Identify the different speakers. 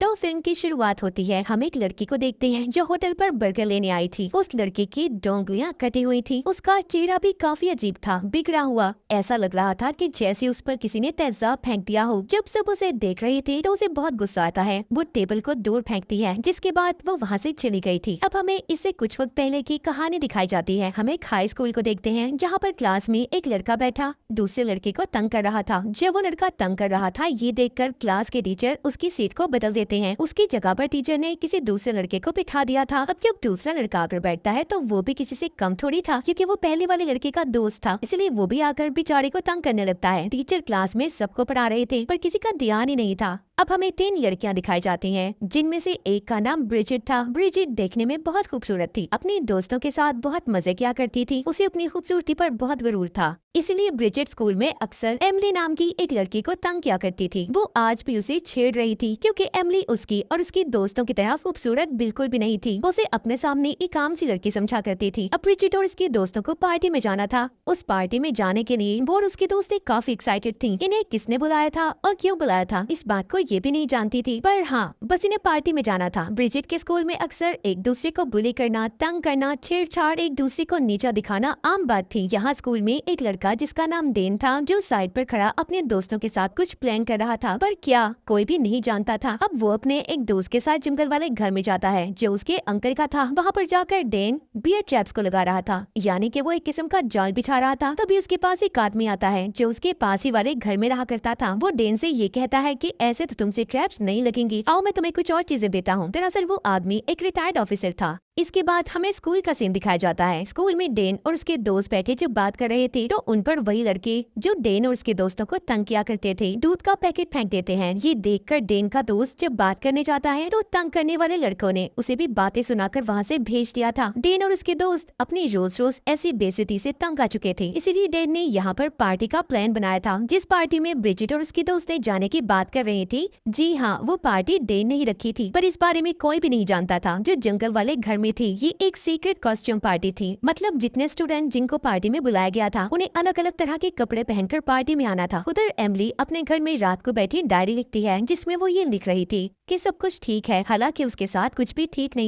Speaker 1: तो फिल्म की शुरुआत होती है। हम एक लड़की को देखते हैं जो होटल पर बर्गर लेने आई थी। उस लड़की की डोंगलियां कटी हुई थी। उसका चेहरा भी काफी अजीब था, बिगड़ा हुआ। ऐसा लग रहा था कि जैसे उस पर किसी ने तेजाब फेंक दिया हो। जब सब उसे देख रहे थे तो उसे बहुत गुस्सा आता है। वो टेबल को दूर फेंकती है, जिसके बाद वो वहाँ से चली गई थी। अब हमें इससे कुछ वक्त पहले की कहानी दिखाई जाती है। हम एक हाई स्कूल को देखते हैं जहाँ पर क्लास में एक लड़का बैठा दूसरे लड़के को तंग कर रहा था। जब वो लड़का तंग कर रहा था, ये देखकर क्लास के टीचर उसकी सीट को बदल देते हैं। उसकी जगह पर टीचर ने किसी दूसरे लड़के को बिठा दिया था। अब जब दूसरा लड़का आकर बैठता है तो वो भी किसी से कम थोड़ी था, क्योंकि वो पहले वाले लड़के का दोस्त था। इसलिए वो भी आकर बेचारे को तंग करने लगता है। टीचर क्लास में सबको पढ़ा रहे थे पर किसी का ध्यान ही नहीं था। अब हमें 3 लड़कियां दिखाई जाती हैं, जिनमें से एक का नाम ब्रिजिट था। ब्रिजिट देखने में बहुत खूबसूरत थी, अपने दोस्तों के साथ बहुत मजे किया करती थी। उसे अपनी खूबसूरती पर बहुत गुरूर था, इसलिए ब्रिजिट स्कूल में अक्सर एमिली नाम की एक लड़की को तंग किया करती थी। वो आज भी उसे छेड़ रही थी, क्योंकि एमिली उसकी और उसकी दोस्तों की तरह खूबसूरत बिल्कुल भी नहीं थी। वो उसे अपने सामने एक आम सी लड़की समझा करती थी। अब ब्रिजिट और उसके दोस्तों को पार्टी में जाना था। उस पार्टी में जाने के लिए वो और उसकी दोस्तें काफी एक्साइटेड थी। इन्हें किसने बुलाया था और क्यों बुलाया था, इस बात को ये भी नहीं जानती थी, पर हाँ, बस इन्हें पार्टी में जाना था। ब्रिजिट के स्कूल में अक्सर एक दूसरे को बुली करना, तंग करना, छेड़छाड़, एक दूसरे को नीचा दिखाना आम बात थी। यहाँ स्कूल में एक लड़का जिसका नाम डेन था, जो साइड पर खड़ा अपने दोस्तों के साथ कुछ प्लान कर रहा था, पर क्या कोई भी नहीं जानता था। अब वो अपने एक दोस्त के साथ जंगल वाले घर में जाता है, जो उसके अंकल का था। वहाँ पर जाकर डेन बियर ट्रैप्स को लगा रहा था, यानी कि वो एक किस्म का जाल बिछा रहा था। तभी उसके पास एक आदमी आता है जो उसके पास ही वाले घर में रहा करता था। वो डेन से ये कहता है कि ऐसे तो तुमसे ट्रैप्स नहीं लगेंगी, आओ मैं तुम्हें कुछ और चीजें देता हूँ। दरअसल वो आदमी एक रिटायर्ड ऑफिसर था। इसके बाद हमें स्कूल का सीन दिखाया जाता है। स्कूल में डेन और उसके दोस्त बैठे जो बात कर रहे थे, तो उन पर वही लड़के जो डेन और उसके दोस्तों को तंग किया करते थे दूध का पैकेट फेंक देते हैं। ये देखकर डेन का दोस्त जब बात करने जाता है तो तंग करने वाले लड़कों ने उसे भी बातें सुनाकर वहाँ से भेज दिया था। डेन और उसके दोस्त अपनी रोज रोज ऐसी बेइज्जती से तंग आ चुके थे, इसीलिए डेन ने यहाँ पर पार्टी का प्लान बनाया था, जिस पार्टी में ब्रिजिट और उसकी दोस्तें जाने की बात कर रही थी। जी हाँ, वो पार्टी डेन ने ही रखी थी, पर इस बारे में कोई भी नहीं जानता था जो जंगल वाले घर में थी। ये एक सीक्रेट कॉस्ट्यूम पार्टी थी, मतलब जितने स्टूडेंट जिनको पार्टी में बुलाया गया था उन्हें अलग अलग तरह के कपड़े पहनकर पार्टी में आना था। उधर एमिली अपने घर में रात को बैठी डायरी लिखती है, जिसमें वो ये लिख रही थी कि सब कुछ ठीक है, हालांकि उसके साथ कुछ भी ठीक नहीं